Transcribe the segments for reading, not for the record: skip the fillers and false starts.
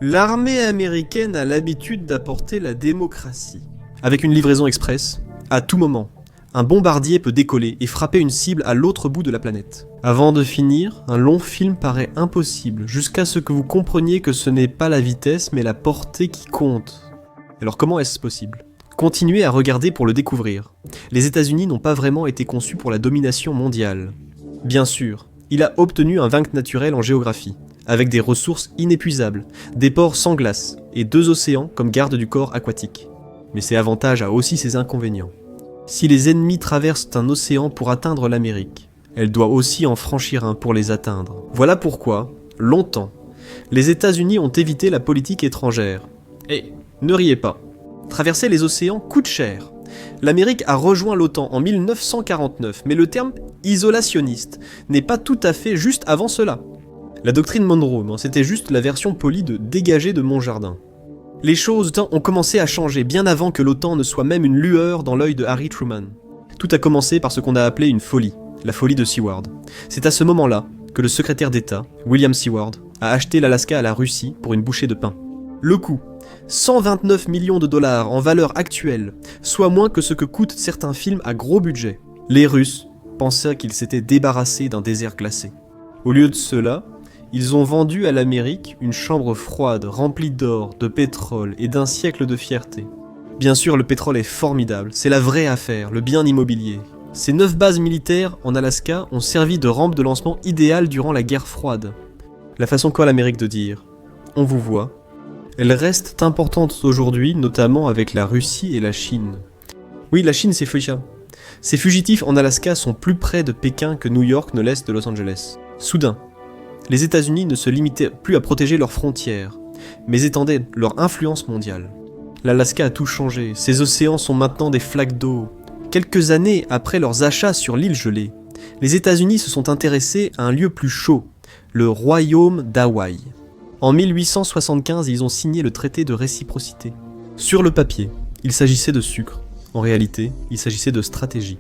L'armée américaine a l'habitude d'apporter la démocratie. Avec une livraison express, à tout moment, un bombardier peut décoller et frapper une cible à l'autre bout de la planète. Avant de finir, un long film paraît impossible, jusqu'à ce que vous compreniez que ce n'est pas la vitesse mais la portée qui compte. Alors comment est-ce possible ? Continuez à regarder pour le découvrir. Les États-Unis n'ont pas vraiment été conçus pour la domination mondiale. Bien sûr, il a obtenu un vaincre naturel en géographie, avec des ressources inépuisables, des ports sans glace et 2 océans comme garde du corps aquatique. Mais ces avantages a aussi ses inconvénients. Si les ennemis traversent un océan pour atteindre l'Amérique, elle doit aussi en franchir un pour les atteindre. Voilà pourquoi, longtemps, les États-Unis ont évité la politique étrangère. Et ne riez pas, traverser les océans coûte cher. L'Amérique a rejoint l'OTAN en 1949, mais le terme isolationniste n'est pas tout à fait juste avant cela. La doctrine Monroe, c'était juste la version polie de dégager de mon jardin. Les choses ont commencé à changer bien avant que l'OTAN ne soit même une lueur dans l'œil de Harry Truman. Tout a commencé par ce qu'on a appelé une folie, la folie de Seward. C'est à ce moment-là que le secrétaire d'État, William Seward, a acheté l'Alaska à la Russie pour une bouchée de pain. Le coût, 129 millions de dollars en valeur actuelle, soit moins que ce que coûtent certains films à gros budget. Les Russes pensaient qu'ils s'étaient débarrassés d'un désert glacé. Au lieu de cela, ils ont vendu à l'Amérique une chambre froide remplie d'or, de pétrole et d'un siècle de fierté. Bien sûr, le pétrole est formidable, c'est la vraie affaire, le bien immobilier. Ces 9 bases militaires en Alaska ont servi de rampe de lancement idéale durant la guerre froide. La façon qu'a l'Amérique de dire « on vous voit », elle reste importante aujourd'hui, notamment avec la Russie et la Chine. Oui, la Chine c'est fugitif. Ces fugitifs en Alaska sont plus près de Pékin que New York ne l'est de Los Angeles. Soudain, les États-Unis ne se limitaient plus à protéger leurs frontières, mais étendaient leur influence mondiale. L'Alaska a tout changé, ces océans sont maintenant des flaques d'eau. Quelques années après leurs achats sur l'île gelée, les États-Unis se sont intéressés à un lieu plus chaud, le royaume d'Hawaï. En 1875, ils ont signé le traité de réciprocité. Sur le papier, il s'agissait de sucre. En réalité, il s'agissait de stratégie.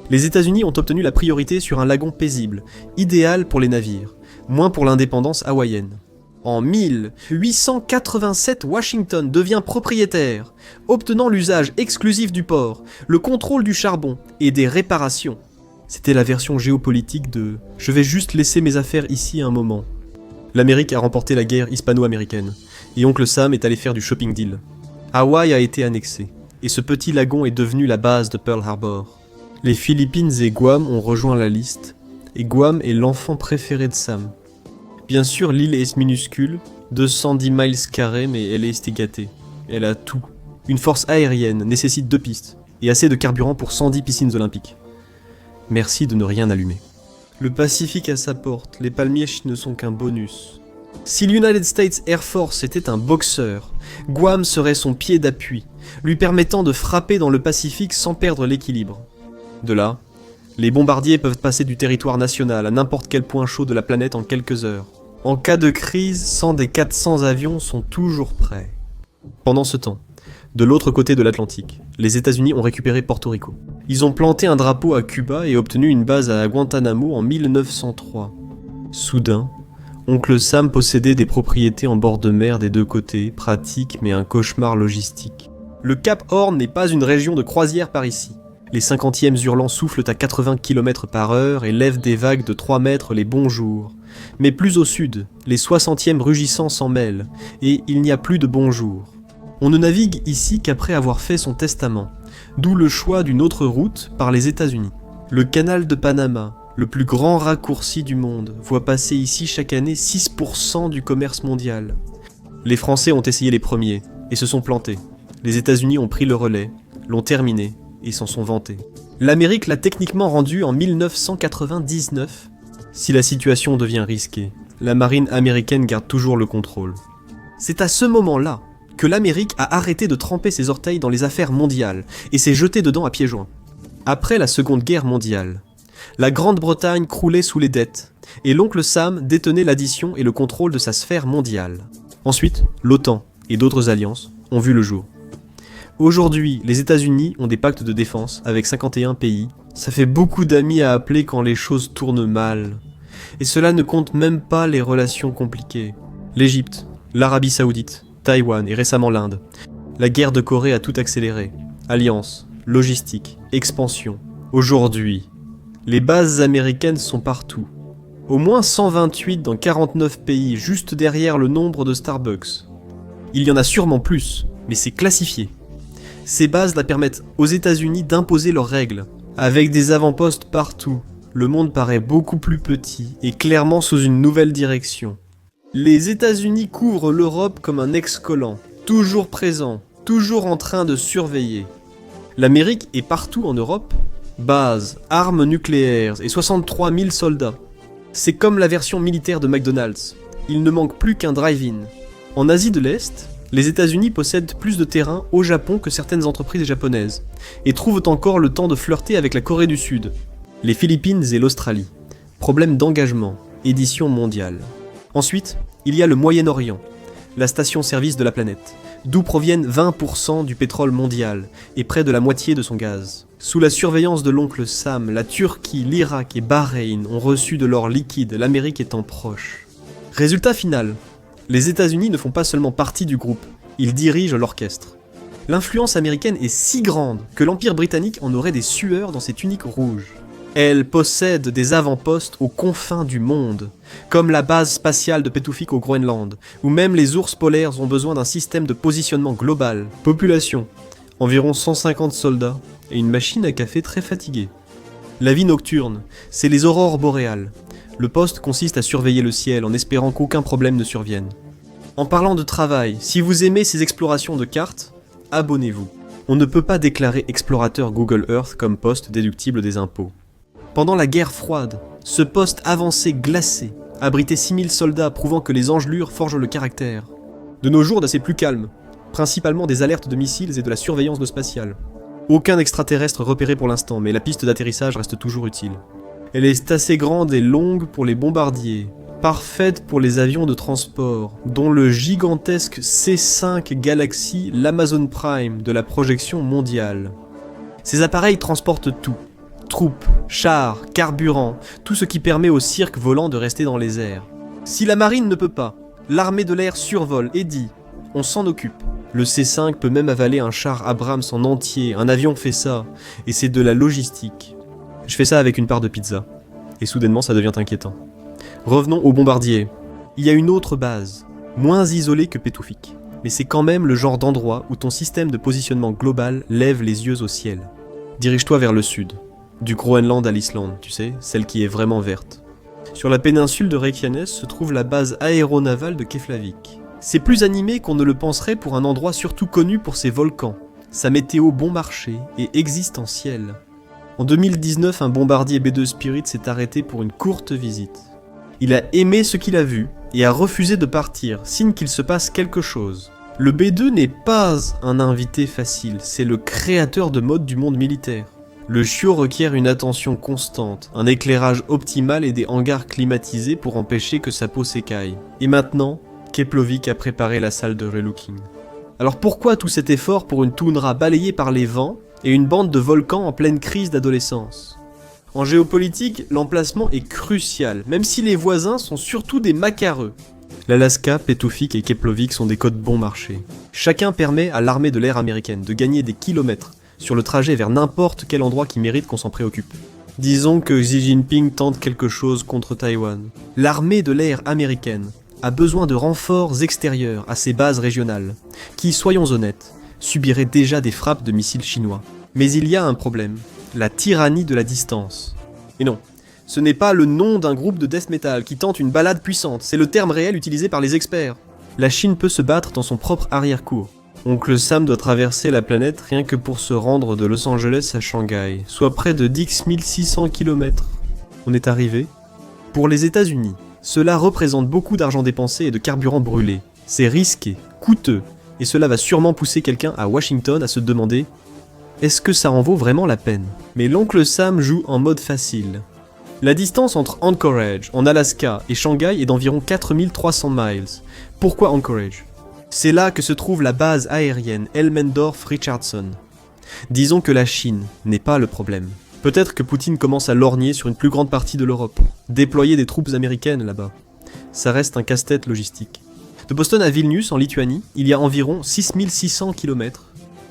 Les États-Unis ont obtenu la priorité sur un lagon paisible, idéal pour les navires, moins pour l'indépendance hawaïenne. En 1887, Washington devient propriétaire, obtenant l'usage exclusif du port, le contrôle du charbon et des réparations. C'était la version géopolitique de « je vais juste laisser mes affaires ici un moment ». L'Amérique a remporté la guerre hispano-américaine, et Oncle Sam est allé faire du shopping deal. Hawaï a été annexé, et ce petit lagon est devenu la base de Pearl Harbor. Les Philippines et Guam ont rejoint la liste, et Guam est l'enfant préféré de Sam. Bien sûr, l'île est minuscule, 210 miles carrés, mais elle est estégatée. Elle a tout. Une force aérienne nécessite 2 pistes, et assez de carburant pour 110 piscines olympiques. Merci de ne rien allumer. Le Pacifique à sa porte, les palmiers ne sont qu'un bonus. Si l'United States Air Force était un boxeur, Guam serait son pied d'appui, lui permettant de frapper dans le Pacifique sans perdre l'équilibre. De là, les bombardiers peuvent passer du territoire national à n'importe quel point chaud de la planète en quelques heures. En cas de crise, 100 des 400 avions sont toujours prêts. Pendant ce temps, de l'autre côté de l'Atlantique, les États-Unis ont récupéré Porto Rico. Ils ont planté un drapeau à Cuba et obtenu une base à Guantanamo en 1903. Soudain, Oncle Sam possédait des propriétés en bord de mer des 2 côtés, pratique mais un cauchemar logistique. Le Cap Horn n'est pas une région de croisière par ici. Les 50e hurlants soufflent à 80 km/h et lèvent des vagues de 3 mètres les bons jours. Mais plus au sud, les 60e rugissants s'en mêlent, et il n'y a plus de bons jours. On ne navigue ici qu'après avoir fait son testament, d'où le choix d'une autre route par les États-Unis. Le canal de Panama, le plus grand raccourci du monde, voit passer ici chaque année 6% du commerce mondial. Les Français ont essayé les premiers, et se sont plantés. Les États-Unis ont pris le relais, l'ont terminé, et s'en sont vantés. L'Amérique l'a techniquement rendu en 1999. Si la situation devient risquée, la marine américaine garde toujours le contrôle. C'est à ce moment-là que l'Amérique a arrêté de tremper ses orteils dans les affaires mondiales et s'est jetée dedans à pieds joints. Après la Seconde Guerre mondiale, la Grande-Bretagne croulait sous les dettes et l'oncle Sam détenait l'addition et le contrôle de sa sphère mondiale. Ensuite, l'OTAN et d'autres alliances ont vu le jour. Aujourd'hui, les États-Unis ont des pactes de défense avec 51 pays. Ça fait beaucoup d'amis à appeler quand les choses tournent mal. Et cela ne compte même pas les relations compliquées. L'Égypte, L'Arabie Saoudite, Taïwan et récemment l'Inde. La guerre de Corée a tout accéléré. Alliance, logistique, expansion. Aujourd'hui, les bases américaines sont partout. Au moins 128 dans 49 pays, juste derrière le nombre de Starbucks. Il y en a sûrement plus, mais c'est classifié. Ces bases la permettent aux États-Unis d'imposer leurs règles. Avec des avant-postes partout, le monde paraît beaucoup plus petit et clairement sous une nouvelle direction. Les États-Unis couvrent l'Europe comme un ex-collant, toujours présent, toujours en train de surveiller. L'Amérique est partout en Europe. Bases, armes nucléaires et 63 000 soldats. C'est comme la version militaire de McDonald's. Il ne manque plus qu'un drive-in. En Asie de l'Est, les États-Unis possèdent plus de terrain au Japon que certaines entreprises japonaises, et trouvent encore le temps de flirter avec la Corée du Sud, les Philippines et l'Australie. Problème d'engagement, édition mondiale. Ensuite, il y a le Moyen-Orient, la station-service de la planète, d'où proviennent 20% du pétrole mondial, et près de la moitié de son gaz. Sous la surveillance de l'oncle Sam, la Turquie, l'Irak et Bahreïn ont reçu de l'or liquide, l'Amérique étant proche. Résultat final, les États-Unis ne font pas seulement partie du groupe, ils dirigent l'orchestre. L'influence américaine est si grande que l'Empire britannique en aurait des sueurs dans ses tuniques rouges. Elle possède des avant-postes aux confins du monde, comme la base spatiale de Petoufik au Groenland, où même les ours polaires ont besoin d'un système de positionnement global. Population, environ 150 soldats, et une machine à café très fatiguée. La vie nocturne, c'est les aurores boréales. Le poste consiste à surveiller le ciel en espérant qu'aucun problème ne survienne. En parlant de travail, si vous aimez ces explorations de cartes, abonnez-vous. On ne peut pas déclarer explorateur Google Earth comme poste déductible des impôts. Pendant la guerre froide, ce poste avancé glacé abritait 6000 soldats prouvant que les engelures forgent le caractère. De nos jours, c'est plus calme, principalement des alertes de missiles et de la surveillance de spatiale. Aucun extraterrestre repéré pour l'instant, mais la piste d'atterrissage reste toujours utile. Elle est assez grande et longue pour les bombardiers, parfaite pour les avions de transport, dont le gigantesque C5 Galaxy, l'Amazon Prime de la projection mondiale. Ces appareils transportent tout. Troupes, chars, carburant, tout ce qui permet au cirque volant de rester dans les airs. Si la marine ne peut pas, l'armée de l'air survole et dit « on s'en occupe ». Le C5 peut même avaler un char Abrams en entier, un avion fait ça, et c'est de la logistique. Je fais ça avec une part de pizza, et soudainement ça devient inquiétant. Revenons aux bombardiers. Il y a une autre base, moins isolée que Petoufik, mais c'est quand même le genre d'endroit où ton système de positionnement global lève les yeux au ciel. Dirige-toi vers le sud, du Groenland à l'Islande, tu sais, celle qui est vraiment verte. Sur la péninsule de Reykjanes se trouve la base aéronavale de Keflavik. C'est plus animé qu'on ne le penserait pour un endroit surtout connu pour ses volcans, sa météo bon marché et existentielle. En 2019, un bombardier B-2 Spirit s'est arrêté pour une courte visite. Il a aimé ce qu'il a vu et a refusé de partir, signe qu'il se passe quelque chose. Le B-2 n'est pas un invité facile, c'est le créateur de mode du monde militaire. Le chiot requiert une attention constante, un éclairage optimal et des hangars climatisés pour empêcher que sa peau s'écaille. Et maintenant, Keflavik a préparé la salle de relooking. Alors pourquoi tout cet effort pour une toundra balayée par les vents et une bande de volcans en pleine crise d'adolescence? En géopolitique, l'emplacement est crucial, même si les voisins sont surtout des macareux. L'Alaska, Petoufik et Keflavik sont des côtes bon marché. Chacun permet à l'armée de l'air américaine de gagner des kilomètres sur le trajet vers n'importe quel endroit qui mérite qu'on s'en préoccupe. Disons que Xi Jinping tente quelque chose contre Taïwan. L'armée de l'air américaine a besoin de renforts extérieurs à ses bases régionales, qui, soyons honnêtes, subiraient déjà des frappes de missiles chinois. Mais il y a un problème, la tyrannie de la distance. Et non, ce n'est pas le nom d'un groupe de death metal qui tente une balade puissante, c'est le terme réel utilisé par les experts. La Chine peut se battre dans son propre arrière-cour. Oncle Sam doit traverser la planète rien que pour se rendre de Los Angeles à Shanghai, soit près de 10 600 km. On est arrivé. Pour les États-Unis, cela représente beaucoup d'argent dépensé et de carburant brûlé. C'est risqué, coûteux, et cela va sûrement pousser quelqu'un à Washington à se demander « Est-ce que ça en vaut vraiment la peine ?» Mais l'oncle Sam joue en mode facile. La distance entre Anchorage, en Alaska, et Shanghai est d'environ 4300 miles. Pourquoi Anchorage ? C'est là que se trouve la base aérienne Elmendorf-Richardson. Disons que la Chine n'est pas le problème. Peut-être que Poutine commence à lorgner sur une plus grande partie de l'Europe. Déployer des troupes américaines là-bas. Ça reste un casse-tête logistique. De Boston à Vilnius, en Lituanie, il y a environ 6600 km.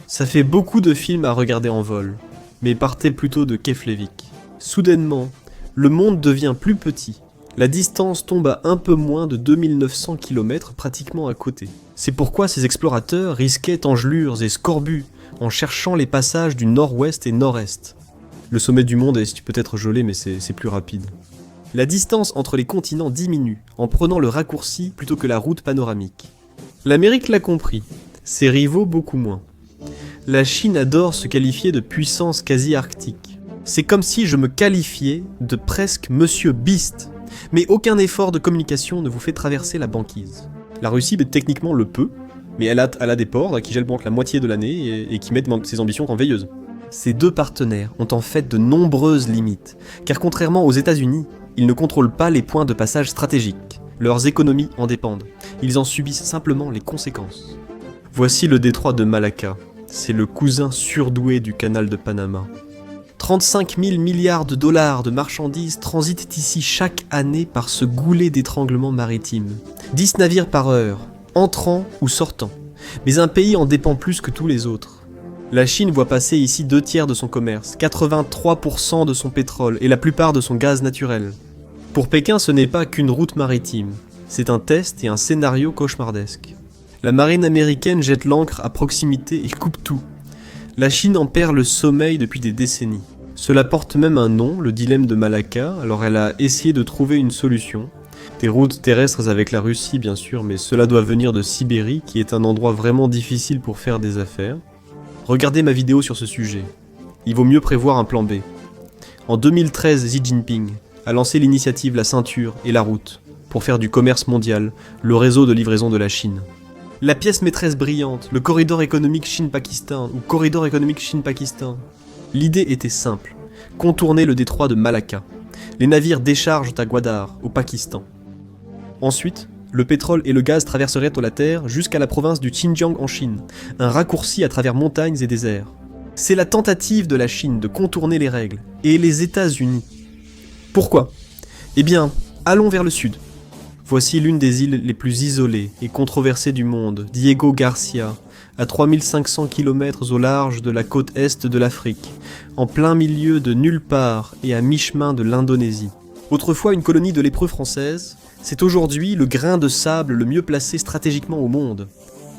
Ça fait beaucoup de films à regarder en vol, mais partez plutôt de Keflavik. Soudainement, le monde devient plus petit. La distance tombe à un peu moins de 2900 km, pratiquement à côté. C'est pourquoi ces explorateurs risquaient engelures et scorbut en cherchant les passages du nord-ouest et nord-est. Le sommet du monde est peut-être gelé, mais c'est plus rapide. La distance entre les continents diminue en prenant le raccourci plutôt que la route panoramique. L'Amérique l'a compris, ses rivaux beaucoup moins. La Chine adore se qualifier de puissance quasi-arctique. C'est comme si je me qualifiais de presque Monsieur Beast, mais aucun effort de communication ne vous fait traverser la banquise. La Russie techniquement le peut, mais elle a des ports qui gèlent la moitié de l'année et qui mettent ses ambitions en veilleuse. Ces deux partenaires ont en fait de nombreuses limites, car contrairement aux États-Unis, ils ne contrôlent pas les points de passage stratégiques. Leurs économies en dépendent. Ils en subissent simplement les conséquences. Voici le détroit de Malacca. C'est le cousin surdoué du canal de Panama. 35 000 milliards de dollars de marchandises transitent ici chaque année par ce goulet d'étranglement maritime. 10 navires par heure, entrant ou sortant. Mais un pays en dépend plus que tous les autres. La Chine voit passer ici 2/3 de son commerce, 83% de son pétrole et la plupart de son gaz naturel. Pour Pékin, ce n'est pas qu'une route maritime, c'est un test et un scénario cauchemardesque. La marine américaine jette l'ancre à proximité et coupe tout. La Chine en perd le sommeil depuis des décennies. Cela porte même un nom, le dilemme de Malacca, alors elle a essayé de trouver une solution. Des routes terrestres avec la Russie bien sûr, mais cela doit venir de Sibérie, qui est un endroit vraiment difficile pour faire des affaires. Regardez ma vidéo sur ce sujet. Il vaut mieux prévoir un plan B. En 2013, Xi Jinping a lancé l'initiative La Ceinture et la Route pour faire du commerce mondial le réseau de livraison de la Chine. La pièce maîtresse brillante, le corridor économique Chine-Pakistan ou corridor économique Chine-Pakistan. L'idée était simple, contourner le détroit de Malacca. Les navires déchargent à Gwadar, au Pakistan. Ensuite, le pétrole et le gaz traverseraient la terre jusqu'à la province du Xinjiang en Chine, un raccourci à travers montagnes et déserts. C'est la tentative de la Chine de contourner les règles, et les États-Unis. Pourquoi ? Eh bien, allons vers le sud. Voici l'une des îles les plus isolées et controversées du monde, Diego Garcia, à 3500 km au large de la côte est de l'Afrique, en plein milieu de nulle part et à mi-chemin de l'Indonésie. Autrefois une colonie de lépreux française, c'est aujourd'hui le grain de sable le mieux placé stratégiquement au monde.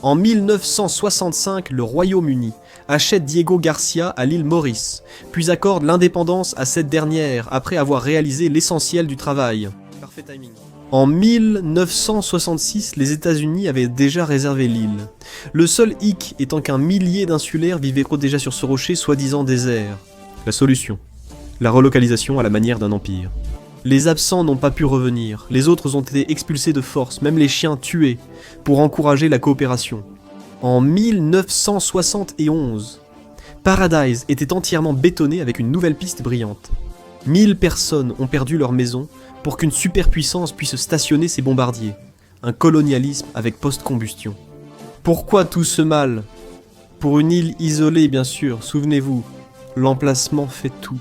En 1965, le Royaume-Uni achète Diego Garcia à l'île Maurice, puis accorde l'indépendance à cette dernière après avoir réalisé l'essentiel du travail. Parfait timing. En 1966, les États-Unis avaient déjà réservé l'île. Le seul hic étant qu'un millier d'insulaires vivaient déjà sur ce rocher soi-disant désert. La solution, la relocalisation à la manière d'un empire. Les absents n'ont pas pu revenir, les autres ont été expulsés de force, même les chiens tués, pour encourager la coopération. En 1971, Paradise était entièrement bétonné avec une nouvelle piste brillante. 1000 personnes ont perdu leur maison pour qu'une superpuissance puisse stationner ses bombardiers. Un colonialisme avec post-combustion. Pourquoi tout ce mal ? Pour une île isolée bien sûr, souvenez-vous, l'emplacement fait tout.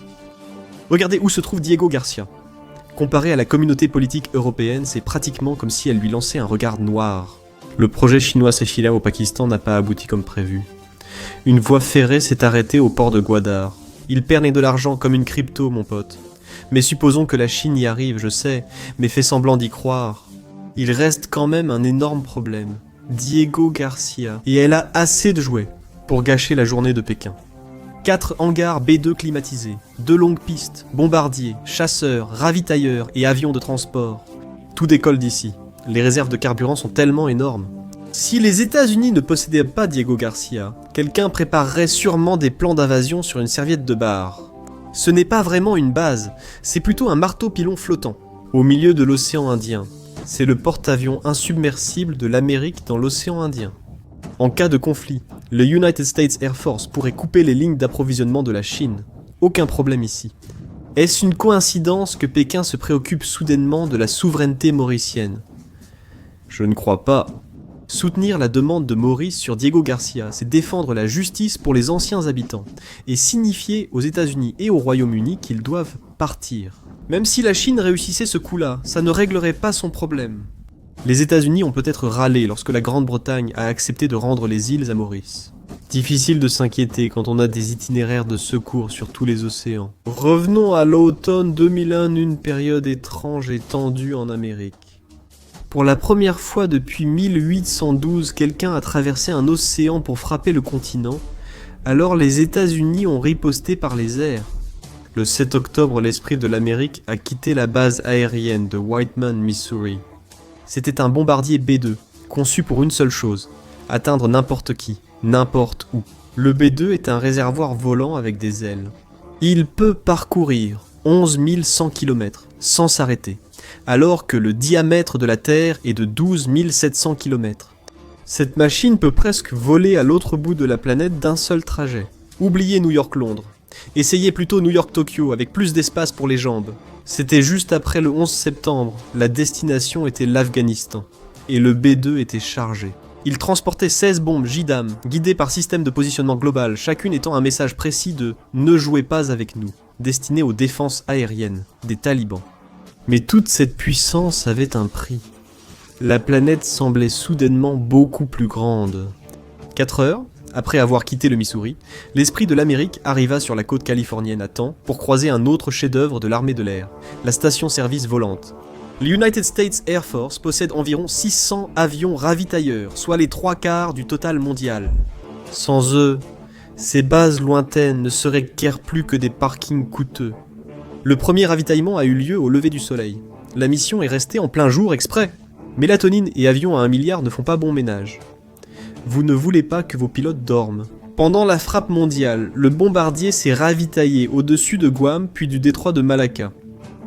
Regardez où se trouve Diego Garcia. Comparé à la communauté politique européenne, c'est pratiquement comme si elle lui lançait un regard noir. Le projet chinois Sechila au Pakistan n'a pas abouti comme prévu. Une voie ferrée s'est arrêtée au port de Gwadar. Ils perdent de l'argent comme une crypto, mon pote. Mais supposons que la Chine y arrive, je sais, mais fait semblant d'y croire. Il reste quand même un énorme problème. Diego Garcia. Et elle a assez de jouets pour gâcher la journée de Pékin. 4 hangars B2 climatisés, 2 longues pistes, bombardiers, chasseurs, ravitailleurs et avions de transport. Tout décolle d'ici. Les réserves de carburant sont tellement énormes. Si les États-Unis ne possédaient pas Diego Garcia, quelqu'un préparerait sûrement des plans d'invasion sur une serviette de bar. Ce n'est pas vraiment une base, c'est plutôt un marteau-pilon flottant, au milieu de l'océan Indien. C'est le porte-avions insubmersible de l'Amérique dans l'océan Indien. En cas de conflit, le United States Air Force pourrait couper les lignes d'approvisionnement de la Chine. Aucun problème ici. Est-ce une coïncidence que Pékin se préoccupe soudainement de la souveraineté mauricienne ? Je ne crois pas. Soutenir la demande de Maurice sur Diego Garcia, c'est défendre la justice pour les anciens habitants, et signifier aux États-Unis et au Royaume-Uni qu'ils doivent partir. Même si la Chine réussissait ce coup-là, ça ne réglerait pas son problème. Les États-Unis ont peut-être râlé lorsque la Grande-Bretagne a accepté de rendre les îles à Maurice. Difficile de s'inquiéter quand on a des itinéraires de secours sur tous les océans. Revenons à l'automne 2001, une période étrange et tendue en Amérique. Pour la première fois depuis 1812, quelqu'un a traversé un océan pour frapper le continent, alors les États-Unis ont riposté par les airs. Le 7 octobre, l'Esprit de l'Amérique a quitté la base aérienne de Whiteman, Missouri. C'était un bombardier B-2, conçu pour une seule chose, atteindre n'importe qui, n'importe où. Le B-2 est un réservoir volant avec des ailes. Il peut parcourir 11 100 km sans s'arrêter, alors que le diamètre de la Terre est de 12 700 km. Cette machine peut presque voler à l'autre bout de la planète d'un seul trajet. Oubliez New York-Londres. Essayez plutôt New York-Tokyo avec plus d'espace pour les jambes. C'était juste après le 11 septembre, la destination était l'Afghanistan, et le B-2 était chargé. Il transportait 16 bombes JDAM, guidées par système de positionnement global, chacune étant un message précis de « Ne jouez pas avec nous », destiné aux défenses aériennes, des talibans. Mais toute cette puissance avait un prix. La planète semblait soudainement beaucoup plus grande. 4 heures, après avoir quitté le Missouri, l'Esprit de l'Amérique arriva sur la côte californienne à temps pour croiser un autre chef-d'œuvre de l'armée de l'air, la station-service volante. L'United States Air Force possède environ 600 avions ravitailleurs, soit les 3/4 du total mondial. Sans eux, ces bases lointaines ne seraient guère plus que des parkings coûteux. Le premier ravitaillement a eu lieu au lever du soleil. La mission est restée en plein jour exprès. Mélatonine et avions à 1 milliard ne font pas bon ménage. Vous ne voulez pas que vos pilotes dorment. Pendant la frappe mondiale, le bombardier s'est ravitaillé au-dessus de Guam puis du détroit de Malacca.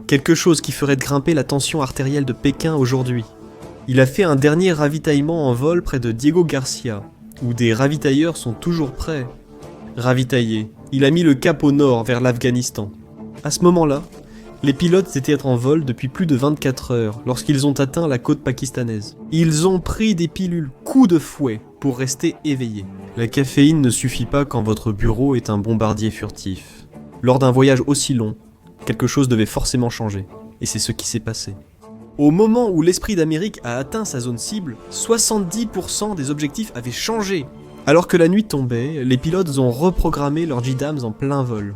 Quelque chose qui ferait grimper la tension artérielle de Pékin aujourd'hui. Il a fait un dernier ravitaillement en vol près de Diego Garcia, où des ravitailleurs sont toujours prêts. Ravitaillé, il a mis le cap au nord vers l'Afghanistan. À ce moment-là, les pilotes étaient en vol depuis plus de 24 heures lorsqu'ils ont atteint la côte pakistanaise. Ils ont pris des pilules coup de fouet pour rester éveillés. La caféine ne suffit pas quand votre bureau est un bombardier furtif. Lors d'un voyage aussi long, quelque chose devait forcément changer. Et c'est ce qui s'est passé. Au moment où l'Esprit d'Amérique a atteint sa zone cible, 70% des objectifs avaient changé. Alors que la nuit tombait, les pilotes ont reprogrammé leurs JDAMs en plein vol.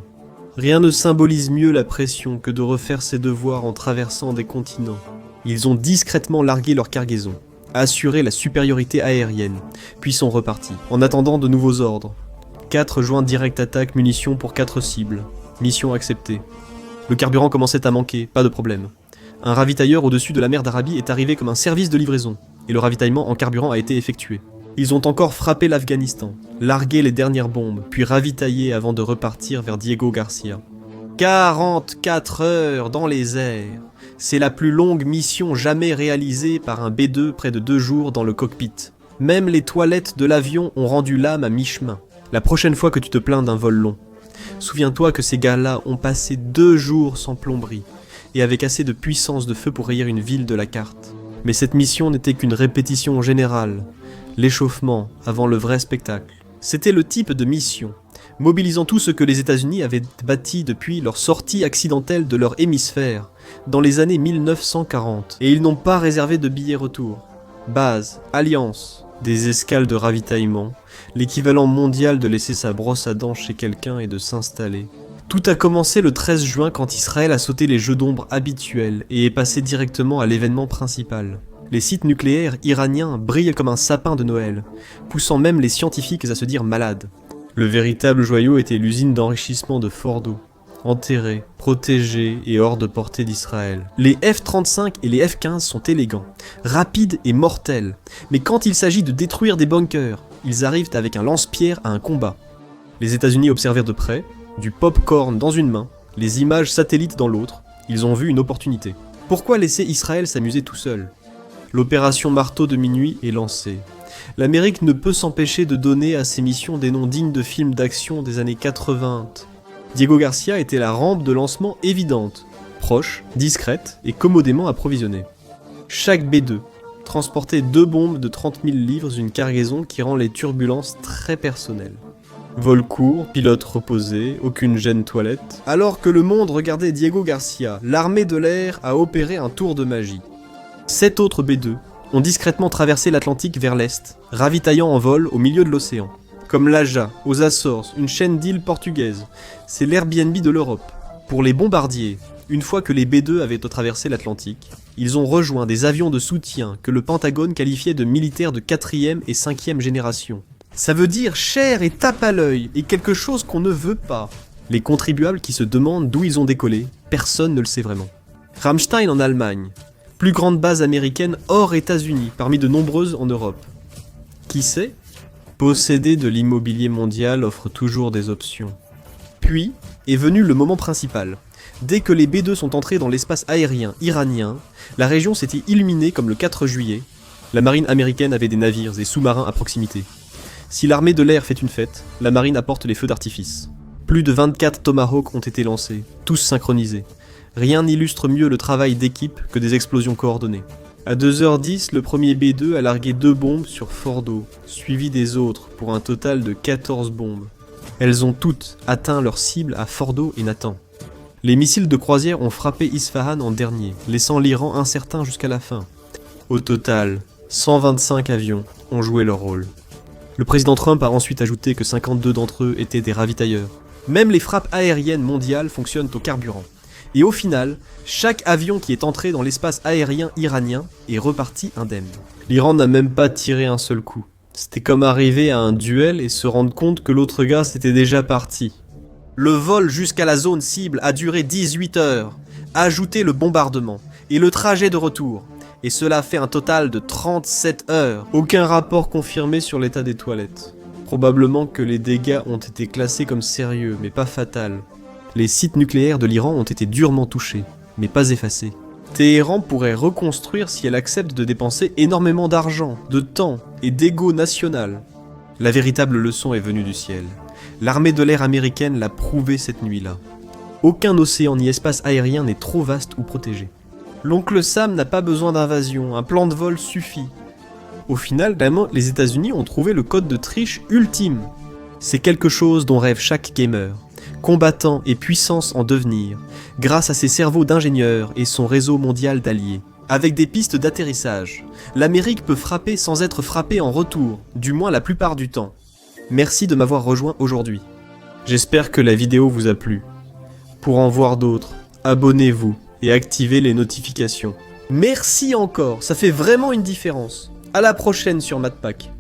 Rien ne symbolise mieux la pression que de refaire ses devoirs en traversant des continents. Ils ont discrètement largué leur cargaison, assuré la supériorité aérienne, puis sont repartis, en attendant de nouveaux ordres. 4 joints direct attaque munitions pour 4 cibles. Mission acceptée. Le carburant commençait à manquer, pas de problème. Un ravitailleur au-dessus de la mer d'Arabie est arrivé comme un service de livraison, et le ravitaillement en carburant a été effectué. Ils ont encore frappé l'Afghanistan, largué les dernières bombes, puis ravitaillé avant de repartir vers Diego Garcia. 44 heures dans les airs. C'est la plus longue mission jamais réalisée par un B-2 près de 2 jours dans le cockpit. Même les toilettes de l'avion ont rendu l'âme à mi-chemin. La prochaine fois que tu te plains d'un vol long, souviens-toi que ces gars-là ont passé 2 jours sans plomberie, et avec assez de puissance de feu pour rayer une ville de la carte. Mais cette mission n'était qu'une répétition générale, l'échauffement avant le vrai spectacle. C'était le type de mission, mobilisant tout ce que les États-Unis avaient bâti depuis leur sortie accidentelle de leur hémisphère, dans les années 1940, et ils n'ont pas réservé de billets retour. Base, alliance, des escales de ravitaillement, l'équivalent mondial de laisser sa brosse à dents chez quelqu'un et de s'installer. Tout a commencé le 13 juin quand Israël a sauté les jeux d'ombre habituels et est passé directement à l'événement principal. Les sites nucléaires iraniens brillent comme un sapin de Noël, poussant même les scientifiques à se dire malades. Le véritable joyau était l'usine d'enrichissement de Fordo, enterrée, protégée et hors de portée d'Israël. Les F-35 et les F-15 sont élégants, rapides et mortels, mais quand il s'agit de détruire des bunkers, ils arrivent avec un lance-pierre à un combat. Les États-Unis observèrent de près, du pop-corn dans une main, les images satellites dans l'autre, ils ont vu une opportunité. Pourquoi laisser Israël s'amuser tout seul ? L'opération Marteau de minuit est lancée. L'Amérique ne peut s'empêcher de donner à ses missions des noms dignes de films d'action des années 80. Diego Garcia était la rampe de lancement évidente, proche, discrète et commodément approvisionnée. Chaque B-2 transportait 2 bombes de 30 000 livres, une cargaison qui rend les turbulences très personnelles. Vol court, pilote reposé, aucune gêne toilette. Alors que le monde regardait Diego Garcia, l'armée de l'air a opéré un tour de magie. 7 autres B-2 ont discrètement traversé l'Atlantique vers l'est, ravitaillant en vol au milieu de l'océan. Comme l'Aja, aux Açores, une chaîne d'îles portugaises, c'est l'Airbnb de l'Europe. Pour les bombardiers, une fois que les B-2 avaient traversé l'Atlantique, ils ont rejoint des avions de soutien que le Pentagone qualifiait de militaires de 4e et 5e génération. Ça veut dire cher et tape à l'œil, et quelque chose qu'on ne veut pas. Les contribuables qui se demandent d'où ils ont décollé, personne ne le sait vraiment. Ramstein en Allemagne, plus grande base américaine hors États-Unis, parmi de nombreuses en Europe. Qui sait ? Posséder de l'immobilier mondial offre toujours des options. Puis est venu le moment principal. Dès que les B-2 sont entrés dans l'espace aérien iranien, la région s'était illuminée comme le 4 juillet. La marine américaine avait des navires et sous-marins à proximité. Si l'armée de l'air fait une fête, la marine apporte les feux d'artifice. Plus de 24 Tomahawks ont été lancés, tous synchronisés. Rien n'illustre mieux le travail d'équipe que des explosions coordonnées. À 2h10, le premier B-2 a largué 2 bombes sur Fordo, suivi des autres, pour un total de 14 bombes. Elles ont toutes atteint leur cible à Fordo et Nathan. Les missiles de croisière ont frappé Isfahan en dernier, laissant l'Iran incertain jusqu'à la fin. Au total, 125 avions ont joué leur rôle. Le président Trump a ensuite ajouté que 52 d'entre eux étaient des ravitailleurs. Même les frappes aériennes mondiales fonctionnent au carburant. Et au final, chaque avion qui est entré dans l'espace aérien iranien est reparti indemne. L'Iran n'a même pas tiré un seul coup. C'était comme arriver à un duel et se rendre compte que l'autre gars s'était déjà parti. Le vol jusqu'à la zone cible a duré 18 heures. Ajoutez le bombardement et le trajet de retour. Et cela fait un total de 37 heures. Aucun rapport confirmé sur l'état des toilettes. Probablement que les dégâts ont été classés comme sérieux, mais pas fatals. Les sites nucléaires de l'Iran ont été durement touchés, mais pas effacés. Téhéran pourrait reconstruire si elle accepte de dépenser énormément d'argent, de temps et d'ego national. La véritable leçon est venue du ciel. L'armée de l'air américaine l'a prouvé cette nuit-là. Aucun océan ni espace aérien n'est trop vaste ou protégé. L'oncle Sam n'a pas besoin d'invasion, un plan de vol suffit. Au final, les États-Unis ont trouvé le code de triche ultime. C'est quelque chose dont rêve chaque gamer. Combattant et puissance en devenir, grâce à ses cerveaux d'ingénieurs et son réseau mondial d'alliés. Avec des pistes d'atterrissage, l'Amérique peut frapper sans être frappée en retour, du moins la plupart du temps. Merci de m'avoir rejoint aujourd'hui. J'espère que la vidéo vous a plu. Pour en voir d'autres, abonnez-vous et activez les notifications. Merci encore, ça fait vraiment une différence. À la prochaine sur MatPack.